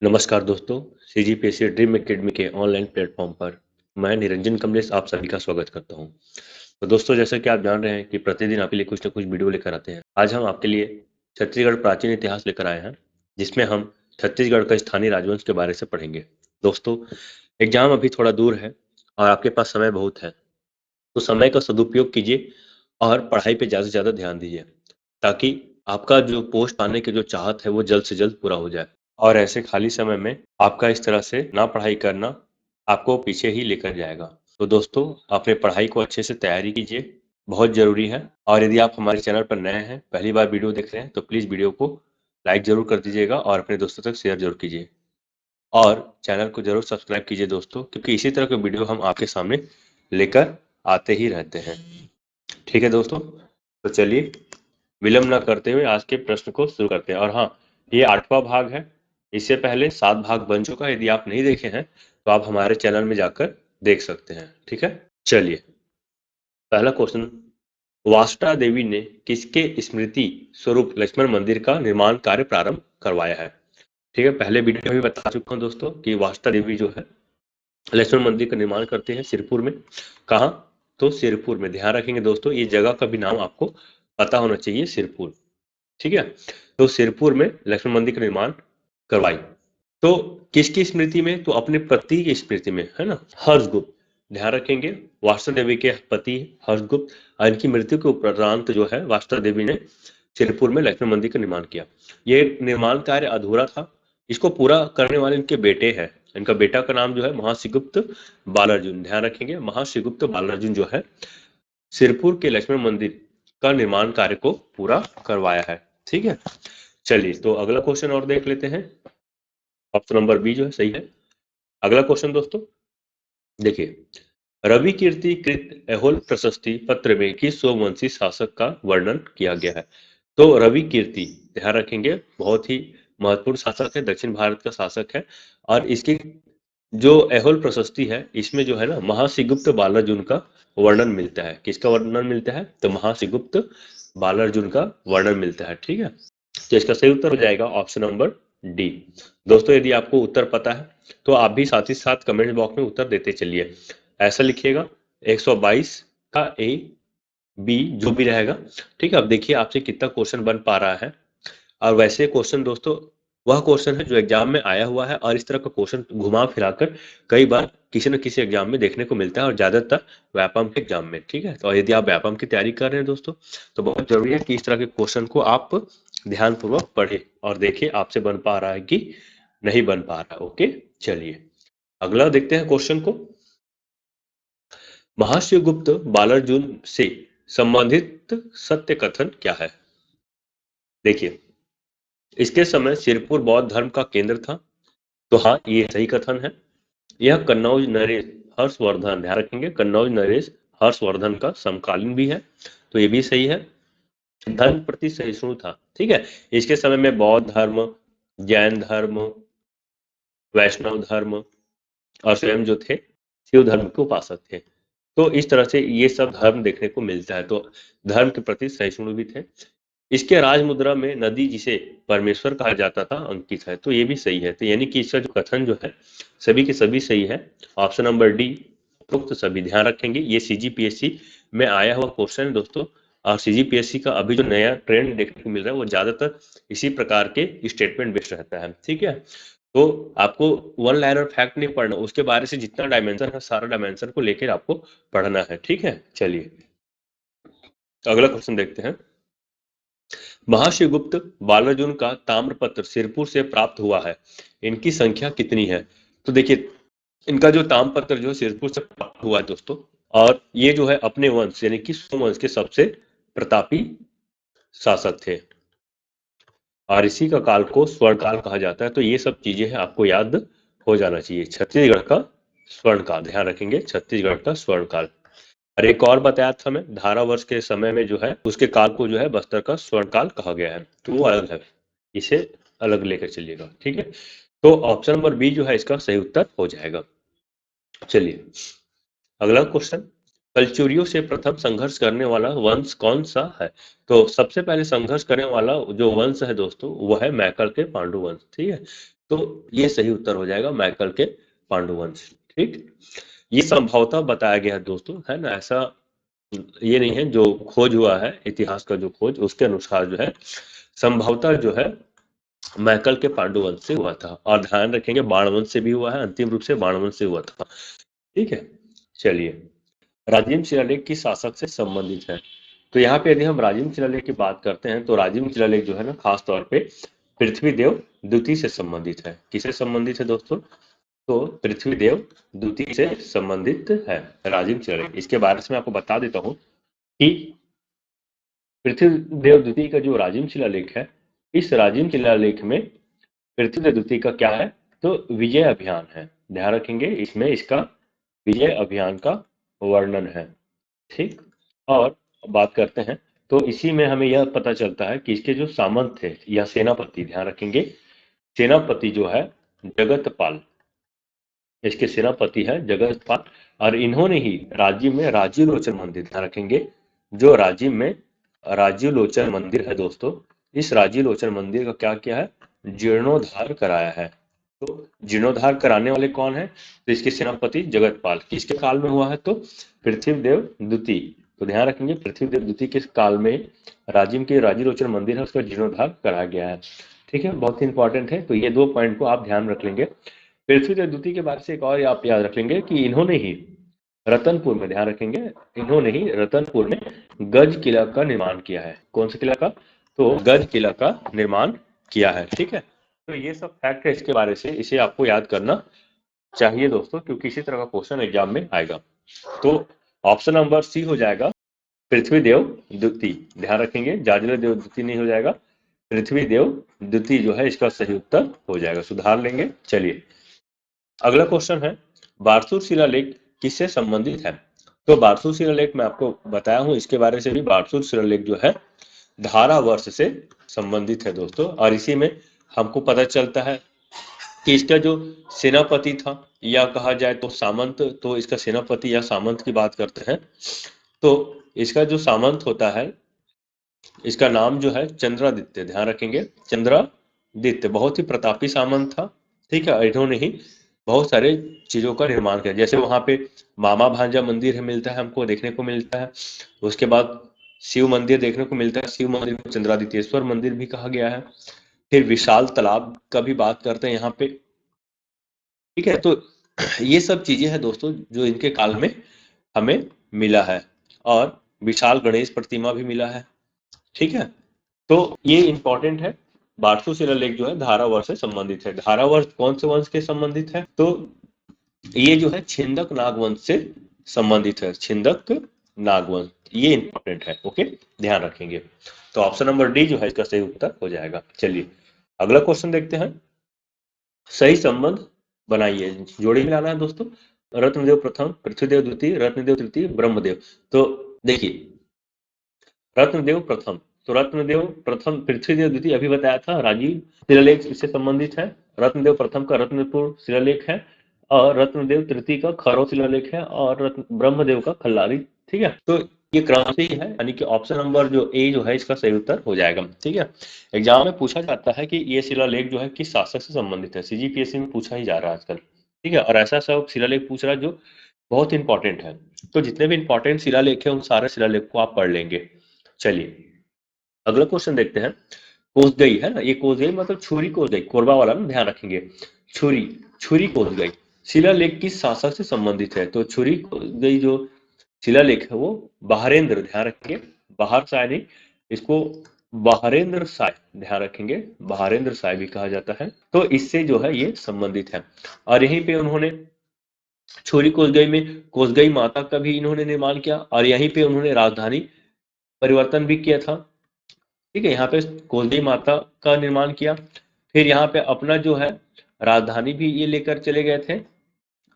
नमस्कार दोस्तों, CGPSC dream academy के ऑनलाइन प्लेटफॉर्म पर मैं निरंजन कमलेश आप सभी का स्वागत करता हूं। तो दोस्तों, जैसा कि आप जान रहे हैं कि प्रतिदिन आपके लिए कुछ न कुछ वीडियो लेकर आते हैं। आज हम आपके लिए छत्तीसगढ़ प्राचीन इतिहास लेकर आए हैं, जिसमें हम छत्तीसगढ़ का स्थानीय राजवंश के बारे से पढ़ेंगे। दोस्तों, एग्जाम अभी थोड़ा दूर है और आपके पास समय बहुत है, तो समय का सदुपयोग कीजिए और पढ़ाई पे ज़्यादा से ज़्यादा ध्यान दीजिए, ताकि आपका जो पोस्ट पाने की जो चाहत है वो जल्द से जल्द पूरा हो जाए। और ऐसे खाली समय में आपका इस तरह से ना पढ़ाई करना आपको पीछे ही लेकर जाएगा। तो दोस्तों, अपने पढ़ाई को अच्छे से तैयारी कीजिए, बहुत ज़रूरी है। और यदि आप हमारे चैनल पर नए हैं, पहली बार वीडियो देख रहे हैं, तो प्लीज़ वीडियो को लाइक ज़रूर कर दीजिएगा और अपने दोस्तों तक शेयर ज़रूर कीजिए। और चैनल को ज़रूर सब्सक्राइब कीजिए दोस्तों, क्योंकि इसी तरह के वीडियो हम आपके सामने लेकर आते ही रहते हैं। ठीक है दोस्तों, तो चलिए विलंब ना करते हुए आज के प्रश्न को शुरू करते हैं। और हाँ, ये 8वां भाग है। इससे पहले 7 भाग बन चुका है। यदि आप नहीं देखे हैं तो आप हमारे चैनल में जाकर देख सकते हैं। ठीक है, चलिए पहला क्वेश्चन, वासुटा देवी ने किसके स्मृति स्वरूप लक्ष्मण मंदिर का निर्माण कार्य प्रारंभ करवाया है? ठीक है, पहले वीडियो में भी बता चुका हूँ दोस्तों कि वासुटा देवी जो है लक्ष्मण मंदिर का निर्माण करते हैं सिरपुर में। कहाँ? तो सिरपुर में। ध्यान रखेंगे दोस्तों, ये जगह का भी नाम आपको पता होना चाहिए, सिरपुर। ठीक है, तो सिरपुर में लक्ष्मण मंदिर का निर्माण करवाई। तो किसकी स्मृति में? तो अपने पति की स्मृति में, है ना, हर्षगुप्त। ध्यान रखेंगे, वासुदेव देवी के पति हर्षगुप्त, और इनकी मृत्यु के उपरांत जो है वासुदेव देवी ने सिरपुर में लक्ष्मण मंदिर का निर्माण किया। ये निर्माण कार्य अधूरा था, इसको पूरा करने वाले इनके बेटे हैं। इनका बेटा का नाम जो है महाश्रीगुप्त बालार्जुन। ध्यान रखेंगे, महाश्रीगुप्त बालार्जुन जो है सिरपुर के लक्ष्मण मंदिर का निर्माण कार्य को पूरा करवाया है। ठीक है, चलिए तो अगला क्वेश्चन और देख लेते हैं। ऑप्शन नंबर बी जो है सही है। अगला क्वेश्चन दोस्तों देखिए, रवि कीर्ति कृत ऐहोल प्रशस्ति पत्र में किस सोमवंशी शासक का वर्णन किया गया है? तो रवि कीर्ति, ध्यान रखेंगे, बहुत ही महत्वपूर्ण शासक है, दक्षिण भारत का शासक है। और इसकी जो ऐहोल प्रशस्ति है, इसमें जो है ना महाश्रीगुप्त बालार्जुन का वर्णन मिलता है। किसका वर्णन मिलता है? तो महाश्रीगुप्त बालार्जुन का वर्णन मिलता है। ठीक है, तो इसका सही उत्तर हो जाएगा ऑप्शन नंबर डी। दोस्तों, यदि आपको उत्तर पता है तो आप भी साथ ही साथ कमेंट बॉक्स में उत्तर देते चलिए। ऐसा लिखिएगा 122 का ए बी जो भी रहेगा। ठीक है, अब देखिए आपसे कितना क्वेश्चन बन पा रहा है। और वैसे क्वेश्चन दोस्तों वह क्वेश्चन है जो एग्जाम में आया हुआ है, और इस तरह का क्वेश्चन घुमा फिराकर कई बार किसी न किसी एग्जाम में देखने को मिलता है, और ज्यादातर व्यापम के एग्जाम में। ठीक है, तो यदि आप व्यापम की तैयारी कर रहे हैं दोस्तों, तो बहुत जरूरी है कि इस तरह के क्वेश्चन को आप ध्यानपूर्वक पढ़े और देखिए आपसे बन पा रहा है कि नहीं बन पा रहा है। ओके, चलिए अगला देखते हैं क्वेश्चन को। महाशिवगुप्त बालार्जुन से संबंधित सत्य कथन क्या है? देखिए, इसके समय सिरपुर बौद्ध धर्म का केंद्र था। तो हाँ, ये सही कथन है। यह कन्नौज नरेश हर्षवर्धन, ध्यान रखेंगे, कन्नौज नरेश हर्षवर्धन का समकालीन भी है, तो ये भी सही है। धर्म प्रति सहिष्णु था। ठीक है, इसके समय में बौद्ध धर्म, जैन धर्म, वैष्णव धर्म और स्वयं जो थे शिव धर्म के उपासक थे। तो इस तरह से ये सब धर्म देखने को मिलता है, तो धर्म के प्रति सहिष्णु भी थे। इसके राज मुद्रा में नदी जिसे परमेश्वर कहा जाता था अंकित है, तो ये भी सही है। तो यानी कि इसका जो कथन जो है सभी के सभी सही है। ऑप्शन नंबर डी उपरोक्त सभी। ध्यान रखेंगे, ये सीजीपीएससी में आया हुआ क्वेश्चन है दोस्तों, और सीजीपीएससी का अभी जो नया ट्रेंड देखने को मिल रहा है वो ज्यादातर इसी प्रकार के स्टेटमेंट बेस्ड रहता है। ठीक है, तो आपको वन लाइनर फैक्ट नहीं पढ़ना, उसके बारे से जितना डायमेंशन है सारा डायमेंशन को लेकर आपको पढ़ना है। ठीक है, चलिए अगला क्वेश्चन देखते हैं। महाशिवगुप्त बालार्जुन का ताम्रपत्र सिरपुर से प्राप्त हुआ है, इनकी संख्या कितनी है? तो देखिए, इनका जो ताम्रपत्र जो सिरपुर से प्राप्त हुआ है दोस्तों, और ये जो है अपने वंश यानी कि सोमवंश के सबसे प्रतापी शासक थे, और इसी का काल को स्वर्ण काल कहा जाता है। तो ये सब चीजें हैं, आपको याद हो जाना चाहिए। छत्तीसगढ़ का स्वर्ण काल, ध्यान रखेंगे, छत्तीसगढ़ का स्वर्ण काल। और एक और बताया था मैं, धारा वर्ष के समय में जो है उसके काल को जो है बस्तर का स्वर्ण काल कहा गया है, तो वो अलग है, इसे अलग लेकर चलिएगा। ठीक है, तो ऑप्शन नंबर बी जो है इसका सही उत्तर हो जाएगा। चलिए अगला क्वेश्चन, कलचुरियों से प्रथम संघर्ष करने वाला वंश कौन सा है? तो सबसे पहले संघर्ष करने वाला जो वंश है दोस्तों वो है मैकल के पांडु वंश। ठीक है, तो ये सही उत्तर हो जाएगा मैकल के पांडुवंश। ठीक, ये संभवतः बताया गया है दोस्तों, है ना, ऐसा ये नहीं है, जो खोज हुआ है इतिहास का जो खोज उसके अनुसार जो है संभवतः जो है मैकल के पांडुवंश से हुआ था। और ध्यान रखेंगे बाणवंश से भी हुआ है, अंतिम रूप से बाणवंश से हुआ था। ठीक है, चलिए, राजिम शिलालेख किस शासक से संबंधित है? तो यहाँ पे यदि हम राजिम शिलालेख की बात करते हैं तो राजिम शिलालेख जो है ना खास तौर पे पृथ्वीदेव द्वितीय से संबंधित है। किससे संबंधित है दोस्तों? तो पृथ्वीदेव द्वितीय से संबंधित है राजिम शिलालेख। इसके बारे में आपको बता देता हूँ कि पृथ्वीदेव द्वितीय का जो राजिम शिलालेख है, इस राजिम शिलालेख में पृथ्वीदेव द्वितीय का क्या है, तो विजय अभियान है। ध्यान रखेंगे इसमें इसका विजय अभियान का वर्णन है। ठीक, और बात करते हैं तो इसी में हमें यह पता चलता है कि इसके जो सामंत थे या सेनापति, ध्यान रखेंगे सेनापति जो है जगतपाल, इसके सेनापति है जगतपाल। और इन्होंने ही राजीव में राजीव लोचन मंदिर, ध्यान रखेंगे जो राजीव में राजीव लोचन मंदिर है दोस्तों, इस राजीव लोचन मंदिर का क्या किया है, जीर्णोद्धार कराया है। तो जीर्णोद्धार कराने वाले कौन है, तो इसके सेनापति जगतपाल। किसके काल में हुआ है, तो पृथ्वीदेव द्वितीय। तो ध्यान रखेंगे पृथ्वीदेव द्वितीय के काल में राजिम के राजीव लोचन मंदिर है उसका जीर्णोद्धार कराया गया है। ठीक है, बहुत ही इंपॉर्टेंट है। तो ये दो पॉइंट को आप ध्यान रख लेंगे। पृथ्वीदेव द्वितीय के बाद से एक और आप याद रख लेंगे कि इन्होंने ही रतनपुर में, ध्यान रखेंगे इन्होंने ही रतनपुर में गज किला का निर्माण किया है। कौन सा किला का, तो गज किला का निर्माण किया है। ठीक है, तो ये सब फैक्ट है इसके बारे से, इसे आपको याद करना चाहिए दोस्तों, क्योंकि इसी तरह का क्वेश्चन एग्जाम में आएगा। तो ऑप्शन नंबर सी हो जाएगा पृथ्वीदेव द्वितीय। ध्यान रखेंगे जार्जर देव द्वितीय नहीं हो जाएगा, पृथ्वीदेव द्वितीय जो है इसका सही उत्तर हो जाएगा, सुधार लेंगे। चलिए, अगला क्वेश्चन है बारसूर शिलालेख किससे संबंधित है? तो बारसूर शिलालेख मैं आपको बताया हूं इसके बारे से भी, बारसूर शिलालेख जो है धारा वर्ष से संबंधित है दोस्तों। और इसी में हमको पता चलता है कि इसका जो सेनापति था या कहा जाए तो सामंत, तो इसका सेनापति या सामंत की बात करते हैं तो इसका जो सामंत होता है इसका नाम जो है चंद्रादित्य। ध्यान रखेंगे चंद्रादित्य बहुत ही प्रतापी सामंत था। ठीक है, इन्होंने ही बहुत सारे चीजों का निर्माण किया, जैसे वहां पे मामा भांजा मंदिर है मिलता है, हमको देखने को मिलता है। उसके बाद शिव मंदिर देखने को मिलता है, शिव मंदिर को चंद्रादित्येश्वर मंदिर भी कहा गया है। फिर विशाल तालाब का भी बात करते हैं यहाँ पे। ठीक है, तो ये सब चीजें हैं दोस्तों जो इनके काल में हमें मिला है। और विशाल गणेश प्रतिमा भी मिला है। ठीक है, तो ये इंपॉर्टेंट है। बारसू शिलालेख जो है धारावर्ष से संबंधित है। धारावर्ष कौन से वंश के संबंधित है, तो ये जो है छिंदक नागवंश से संबंधित है। छिंदक नागवंश, ये इंपॉर्टेंट है। ओके, ध्यान रखेंगे। तो ऑप्शन नंबर डी जो है इसका सही उत्तर हो जाएगा। चलिए, अगला क्वेश्चन देखते हैं। सही संबंध बनाइए, जोड़ी मिलाना है दोस्तों। रत्नदेव प्रथम, पृथ्वीदेव द्वितीय, रत्नदेव तृतीय, ब्रह्मदेव। तो देखिए रत्नदेव प्रथम, तो रत्नदेव प्रथम पृथ्वीदेव द्वितीय अभी बताया था, राजीव शिलालेख इससे संबंधित है। रत्नदेव प्रथम का रत्नपुर शिलालेख है और रत्नदेव तृतीय का खरौ शिलालेख है और ब्रह्मदेव का खल्लारी। ठीक है, तो ये क्रम से ही है, यानी कि ऑप्शन नंबर जो ए जो है इसका सही उत्तर हो जाएगा। ठीक है, एग्जाम में पूछा जाता है कि ये शिलालेख जो है किस शासक से संबंधित है, सीजीपीएससी में पूछा ही जा रहा है आजकल। ठीक है, और ऐसा सब शिलालेख पूछ रहा है जो बहुत इंपॉर्टेंट है। तो जितने भी इंपॉर्टेंट शिलालेख है उन सारे शिलालेख को आप पढ़ लेंगे। चलिए, अगला क्वेश्चन देखते हैं। कोसगई है ना, ये कोसगई मतलब छुरी कोसगई, कोरबा वाला ना, ध्यान रखेंगे छुरी, छुरी कोसगई शिलालेख किस शासक से संबंधित है? तो छुरी कोसगई जो शिलालेख है वो बहारेंद्र, ध्यान रखेंगे बाहर साय नहीं, इसको बहारेंद्र साय, ध्यान रखेंगे बहारेंद्र साय भी कहा जाता है। तो इससे जो है ये संबंधित है। और यहीं पे उन्होंने छुरी कोसगई में कोसगई माता का भी इन्होंने निर्माण किया और यहीं पे उन्होंने राजधानी परिवर्तन भी किया था। ठीक है, यहाँ पे कोसगई माता का निर्माण किया, फिर यहाँ पे अपना जो है राजधानी भी ये लेकर चले गए थे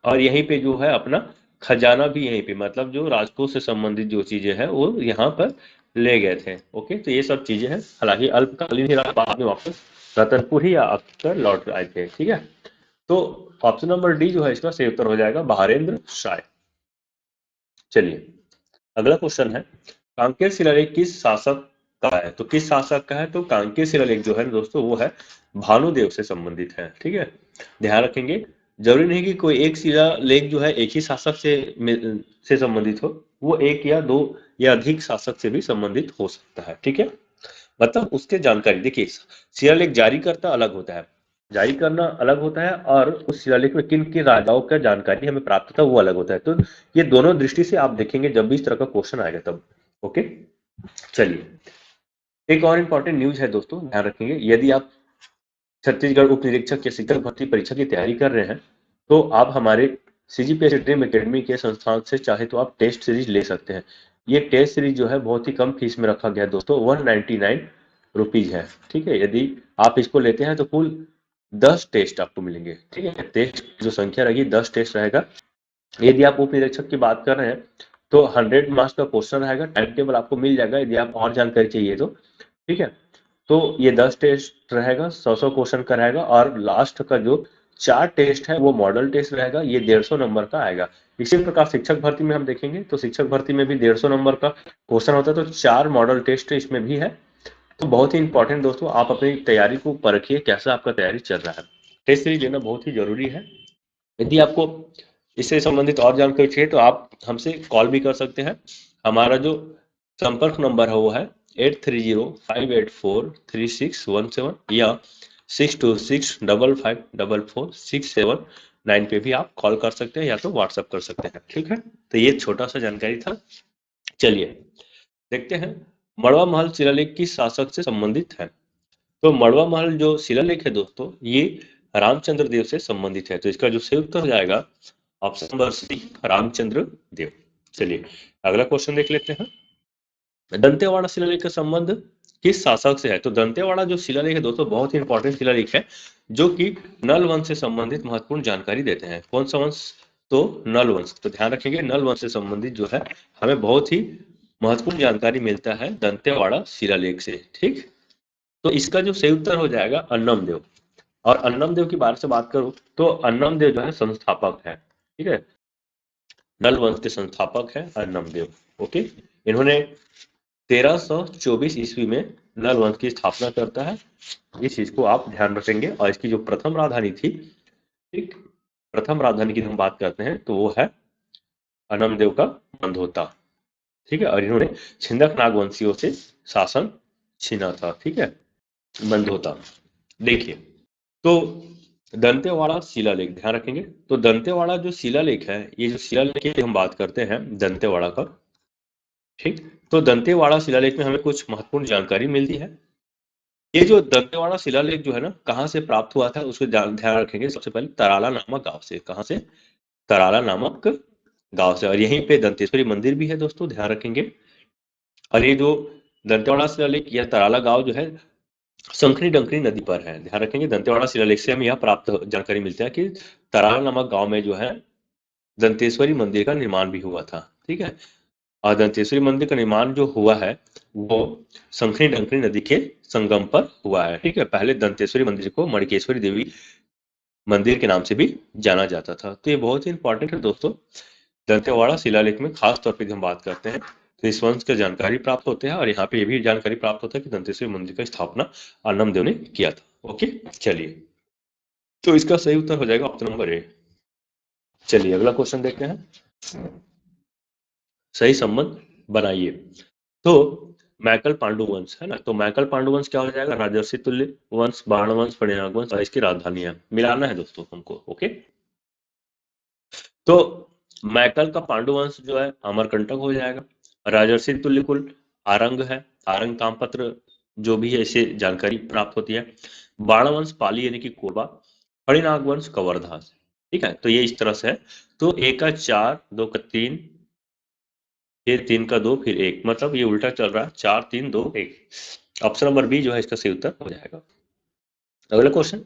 और यहीं पे जो है अपना खजाना भी यहीं पे, मतलब जो राजकोष से संबंधित जो चीजें हैं वो यहाँ पर ले गए थे। ओके, तो ये सब चीजें हैं, हालांकि अल्पकालीन ही बाद में वापस रतनपुर ही आकर लौट आए थे। ठीक है, तो ऑप्शन नंबर डी जो है इसका सही उत्तर हो जाएगा बहारेंद्र शाय। चलिए, अगला क्वेश्चन है कांकेर शिलालेख किस शासक का है। तो किस शासक का है? तो कांकेय शिलालेख जो है दोस्तों वो है भानुदेव से संबंधित है। ठीक है, ध्यान रखेंगे, जरूरी नहीं कि कोई एक शिलालेख जो है एक ही शासक से संबंधित हो, वो एक या दो या अधिक शासक से भी संबंधित हो सकता है। ठीक है, मतलब उसके जानकारी देखिए, शिलालेख जारी करता अलग होता है, जारी करना अलग होता है, और उस शिलालेख में किन किन राजाओं का जानकारी हमें प्राप्त होता है वो अलग होता है। तो ये दोनों दृष्टि से आप देखेंगे जब भी इस तरह का क्वेश्चन आएगा तब। ओके, चलिए, एक और इंपॉर्टेंट न्यूज है दोस्तों, ध्यान रखेंगे, यदि आप छत्तीसगढ़ उप निरीक्षक या शिक्षक भर्ती परीक्षा की तैयारी कर रहे हैं तो आप हमारे सीजीपीएस ड्रीम एकेडमी के संस्थान से चाहे तो आप टेस्ट सीरीज ले सकते हैं। ये टेस्ट सीरीज जो है बहुत ही कम फीस में रखा गया है दोस्तों, 199 रुपीज है। ठीक है, यदि आप इसको लेते हैं तो कुल 10 टेस्ट आपको मिलेंगे। ठीक है, टेस्ट जो संख्या रहेगी 10 टेस्ट रहेगा। यदि आप उप निरीक्षक की बात कर रहे हैं तो 100 मार्क्स का क्वेश्चन रहेगा, टाइम टेबल आपको मिल जाएगा यदि आप और जानकारी चाहिए तो। ठीक है, तो ये 10 टेस्ट रहेगा, 100 क्वेश्चन का रहेगा, और लास्ट का जो 4 टेस्ट है वो मॉडल टेस्ट रहेगा, ये 150 नंबर का आएगा। इसी प्रकार शिक्षक भर्ती में हम देखेंगे तो शिक्षक भर्ती में भी 150 नंबर का क्वेश्चन होता है, तो 4 मॉडल टेस्ट इसमें भी है। तो बहुत ही इंपॉर्टेंट दोस्तों, आप अपनी तैयारी को परखिए, कैसा आपका तैयारी चल रहा है। टेस्ट सीरीज लेना बहुत ही जरूरी है। यदि आपको इससे संबंधित और जानकारी चाहिए तो आप हमसे कॉल भी कर सकते हैं। हमारा जो संपर्क नंबर है वो है 8305843617 या 6265544679 पे भी आप कॉल कर सकते हैं या तो व्हाट्सएप कर सकते हैं। ठीक है, तो ये छोटा सा जानकारी था। चलिए देखते हैं, मड़वा महल शिलालेख किस शासक से संबंधित है? तो मड़वा महल जो शिलालेख है दोस्तों ये रामचंद्र देव से संबंधित है। तो इसका जो सही उत्तर हो जाएगा ऑप्शन नंबर सी, रामचंद्र देव। चलिए अगला क्वेश्चन देख लेते हैं, दंतेवाड़ा शिलालेख का संबंध किस शासक से है? तो दंतेवाड़ा जो शिलालेख है दोस्तों बहुत ही इंपॉर्टेंट शिलालेख है, जो कि नल वंश से संबंधित महत्वपूर्ण जानकारी देते हैं। कौन सा वंश? तो नल वंश। तो ध्यान रखेंगे, नल वंश से संबंधित जो है हमें बहुत ही महत्वपूर्ण जानकारी मिलता है दंतेवाड़ा शिलालेख से। ठीक, तो इसका जो सही उत्तर हो जाएगा अन्नम देव। और अन्नम देव की बारे से बात करूं तो अन्नम देव जो है संस्थापक है। ठीक है, नल वंश के संस्थापक है अन्नम देव। ओके, इन्होंने 1324 ईस्वी में नल वंश की स्थापना करता है। इस चीज को आप ध्यान रखेंगे। और इसकी जो प्रथम राजधानी थी, ठीक, प्रथम राजधानी की हम बात करते हैं तो वो है अन्नम देव का मंदोता। ठीक है, और इन्होंने छिंदक नागवंशियों से शासन छीना था। ठीक है, मंदोता। देखिए, तो दंतेवाड़ा शिलालेख ध्यान रखेंगे, तो दंतेवाड़ा जो शिलालेख है, ये जो शिलालेख की हम बात करते हैं दंतेवाड़ा का, ठीक, तो दंतेवाड़ा शिलालेख में हमें कुछ महत्वपूर्ण जानकारी मिलती है। ये जो दंतेवाड़ा शिलालेख जो है ना कहाँ से प्राप्त हुआ था उसको ध्यान रखेंगे। सबसे पहले तराला नामक गांव से। कहाँ से? तराला नामक गांव से। और यहीं पे दंतेश्वरी मंदिर भी है दोस्तों, ध्यान रखेंगे। और ये जो दंतेवाड़ा शिलालेख या तराला गांव जो है संखनी डंकनी नदी पर है। ध्यान रखेंगे, दंतेवाड़ा शिलालेख से हमें यह प्राप्त जानकारी मिलती है कि तराला नामक गांव में जो है दंतेश्वरी मंदिर का निर्माण भी हुआ था। ठीक है, और दंतेश्वरी मंदिर का निर्माण जो हुआ है वो संखनी डंकनी नदी के संगम पर हुआ है। ठीक है, पहले दंतेश्वरी मंदिर को मणिकेश्वरी देवी मंदिर के नाम से भी जाना जाता था। तो ये बहुत ही इंपॉर्टेंट है दोस्तों, दंतेवाड़ा शिलालेख में खास तौर पे हम बात करते हैं तो इस वंश की जानकारी प्राप्त होते हैं। और यहाँ पे ये भी जानकारी प्राप्त होता है कि दंतेश्वरी मंदिर का स्थापना अन्नम देव ने किया था। ओके, चलिए, तो इसका सही उत्तर हो जाएगा ऑप्शन नंबर ए। चलिए अगला क्वेश्चन देखते हैं, सही संबंध बनाइए। तो मैकल पांडु वंश है ना, तो मैकल पांडु वंश क्या हो जाएगा? राजर्षि तुल्य वंश, बाण वंश, फणिनाग वंश, और इसकी राजधानी है, मिलाना है दोस्तों हमको। ओके, तो मैकल का पांडु वंश जो है अमरकंटक हो जाएगा। राजर्षि तुल्य कुल आरंग है, आरंग तामपत्र जो भी है इसे जानकारी प्राप्त होती है। बाण वंश पाली यानी कि कोरबा, फणिनाग वंश कवर्धा से। ठीक है, तो ये इस तरह से है। तो एक का 4, 2 का 3, ये 3 का 2, फिर 1, मतलब ये उल्टा चल रहा है, 4 3 2 1। ऑप्शन नंबर बी जो है इसका सही उत्तर हो जाएगा। अगला क्वेश्चन,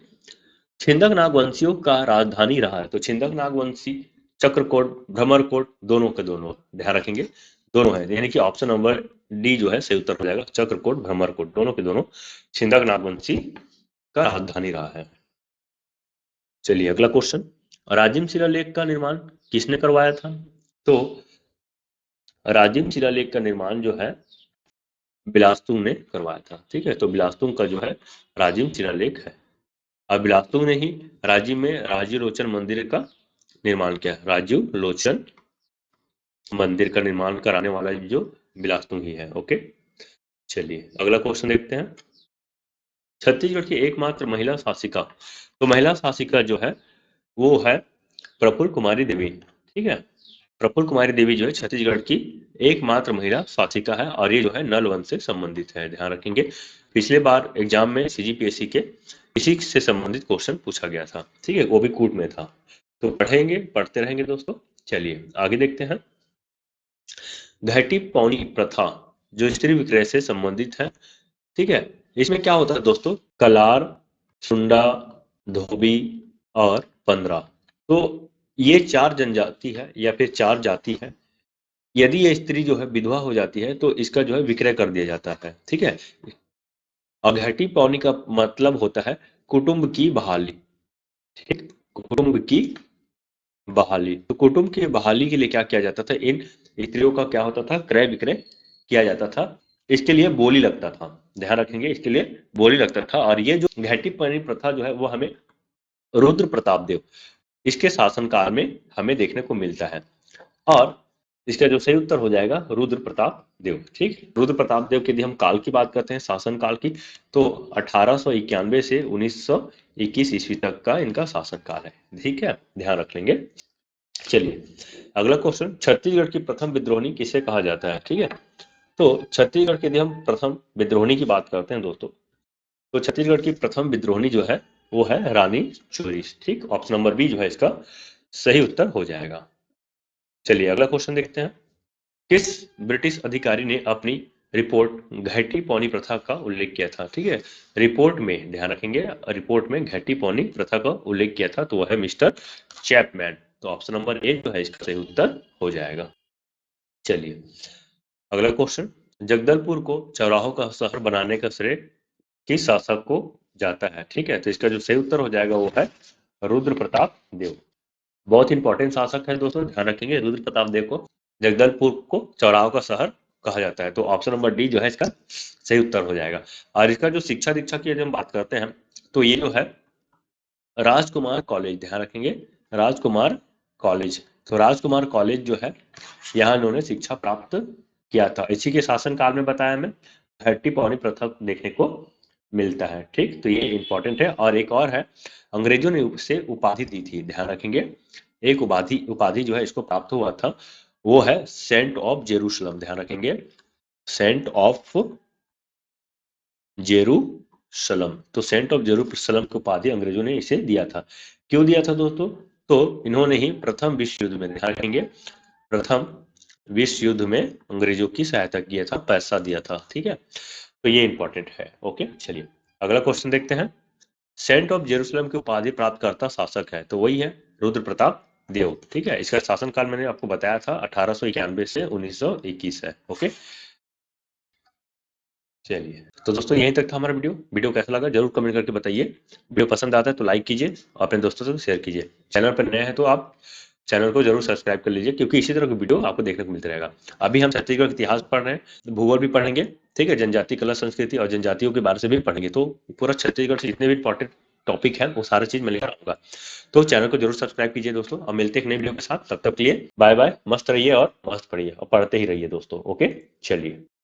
छिंदक नागवंशियों का राजधानी रहा है। तो छिंदक नागवंशी चक्रकोट भ्रमरकोट दोनों के दोनों, ध्यान रखेंगे दोनों है, यानी कि ऑप्शन नंबर डी जो है सही उत्तर हो जाएगा। चक्रकोट भ्रमरकोट दोनों के दोनों छिंदक नागवंशी का राजधानी रहा है। चलिए अगला क्वेश्चन, राजिम शिलालेख का निर्माण किसने करवाया था? तो राजिम शिलालेख का निर्माण जो है बिलासतुंग ने करवाया था। ठीक है, तो बिलासतुंग का जो है राजिम शिलालेख है। अब बिलासतुंग ने ही राजिम में राजीव लोचन मंदिर का निर्माण किया। राजीव लोचन मंदिर का निर्माण कराने वाला जो बिलासतुंग ही है। ओके, चलिए अगला क्वेश्चन देखते हैं। छत्तीसगढ़ की एकमात्र महिला शासिका, तो महिला शासिका जो है वो है प्रफुल्ल कुमारी देवी। ठीक है, प्रफुल्ल कुमारी देवी जो है छत्तीसगढ़ की एकमात्र महिला शासिका है और ये जो है नल वंश से संबंधित है, ध्यान रखेंगे। पिछले बार एग्जाम में सीजीपीएससी के इसी से संबंधित क्वेश्चन पूछा गया था। ठीक है, वो भी कूट में था। तो पढ़ते रहेंगे दोस्तों। चलिए आगे देखते हैं। घटी पौनी प्रथा जो स्त्री विक्रय से संबंधित है। ठीक है, इसमें क्या होता है दोस्तों, कलार, सुंडा, धोबी और पंद्रा, तो ये चार जनजाति है या फिर चार जाति है। यदि ये स्त्री जो है विधवा हो जाती है तो इसका जो है विक्रय कर दिया जाता है। ठीक है, अघटी पौनी का मतलब होता है कुटुंब की बहाली। ठीक, कुटुंब की बहाली। तो कुटुंब की बहाली के लिए क्या किया जाता था, इन स्त्रियों का क्या होता था, क्रय विक्रय किया जाता था। इसके लिए बोली लगता था, ध्यान रखेंगे, इसके लिए बोली लगता था। और ये जो घटी पौनी प्रथा जो है वो हमें रुद्र प्रताप देव इसके शासनकाल में हमें देखने को मिलता है। और इसका जो सही उत्तर हो जाएगा रुद्र प्रताप देव। ठीक, रुद्र प्रताप देव के यदि हम काल की बात करते हैं, शासन काल की, तो 1891 से 1921 ईस्वी तक का इनका शासन काल है। ठीक है, ध्यान रख लेंगे। चलिए अगला क्वेश्चन, छत्तीसगढ़ की प्रथम विद्रोहिणी किसे कहा जाता है। ठीक है, तो छत्तीसगढ़ के यदि हम प्रथम विद्रोहिणी की बात करते हैं दोस्तों, तो छत्तीसगढ़ की प्रथम विद्रोहिणी जो है वो है रानी चुरिश। ठीक, ऑप्शन नंबर बी जो है इसका सही उत्तर हो जाएगा। चलिए अगला क्वेश्चन देखते हैं। किस ब्रिटिश अधिकारी ने अपनी रिपोर्ट घटी पौनी प्रथा का उल्लेख किया था। ठीक है, रिपोर्ट में ध्यान रखेंगे, रिपोर्ट में घटी पौनी प्रथा का उल्लेख किया था, तो वह है मिस्टर चैपमैन। तो ऑप्शन नंबर ए जो है इसका सही उत्तर हो जाएगा। चलिए अगला क्वेश्चन, जगदलपुर को चौराहों का शहर बनाने का श्रेय किस शासक को जाता है। ठीक है, तो इसका जो सही उत्तर हो जाएगा वो है रुद्र प्रताप देव। बहुत इंपॉर्टेंट शासक है दोस्तों, ध्यान रखेंगे रुद्र प्रताप देव को जगदलपुर को चौराहों का शहर कहा जाता है। तो ऑप्शन नंबर डी जो है इसका सही उत्तर हो जाएगा। और इसका जो शिक्षा दीक्षा की यदि हम बात करते हैं तो ये जो है राजकुमार कॉलेज, ध्यान रखेंगे, राजकुमार कॉलेज। तो राजकुमार कॉलेज जो है यहाँ इन्होंने शिक्षा प्राप्त किया था। इसी के शासन काल में बताया मैं हट्टी पौनी प्रथा देखने को मिलता है। ठीक, तो ये इंपॉर्टेंट है। और एक और है, अंग्रेजों ने से उपाधि दी थी, ध्यान रखेंगे, एक उपाधि उपाधि जो है इसको प्राप्त हुआ था, वो है सेंट ऑफ जेरूशलम। ध्यान रखेंगे, सेंट ऑफ जेरूशलम। तो सेंट ऑफ जेरूशलम की उपाधि अंग्रेजों ने इसे दिया था। क्यों दिया था दोस्तों, तो इन्होंने ही प्रथम विश्व युद्ध में, ध्यान रखेंगे, प्रथम विश्व युद्ध में अंग्रेजों की सहायता किया था, पैसा दिया था। ठीक है, तो ये इंपॉर्टेंट है। ओके, चलिए अगला क्वेश्चन देखते हैं। सेंट ऑफ जेरूशलम की उपाधि प्राप्त करता शासक है, तो वही है रुद्र प्रताप देव। ठीक है, इसका शासनकाल मैंने आपको बताया था 1891 से 1921 है। ओके, चलिए तो दोस्तों यहीं तक था हमारा वीडियो कैसा लगा जरूर कमेंट करके बताइए। वीडियो पसंद आता है तो लाइक कीजिए और अपने दोस्तों से शेयर कीजिए। चैनल पर नए हैं तो आप चैनल को जरूर सब्सक्राइब कर लीजिए, क्योंकि इसी तरह का वीडियो आपको देखने को मिलता रहेगा। अभी हम छत्तीसगढ़ का इतिहास पढ़ रहे हैं, भूगोल भी पढ़ेंगे। ठीक है, जनजाति कला संस्कृति और जनजातियों के बारे से भी पढ़ेंगे। तो पूरा छत्तीसगढ़ से जितने भी इंपॉर्टेंट टॉपिक है वो सारा चीज मैं लेकर आऊंगा। तो चैनल को जरूर सब्सक्राइब कीजिए दोस्तों, और मिलते हैं एक नई वीडियो के साथ। तब तक के लिए बाय बाय, मस्त रहिए और मस्त पढ़िए और पढ़ते ही रहिए दोस्तों। ओके, चलिए।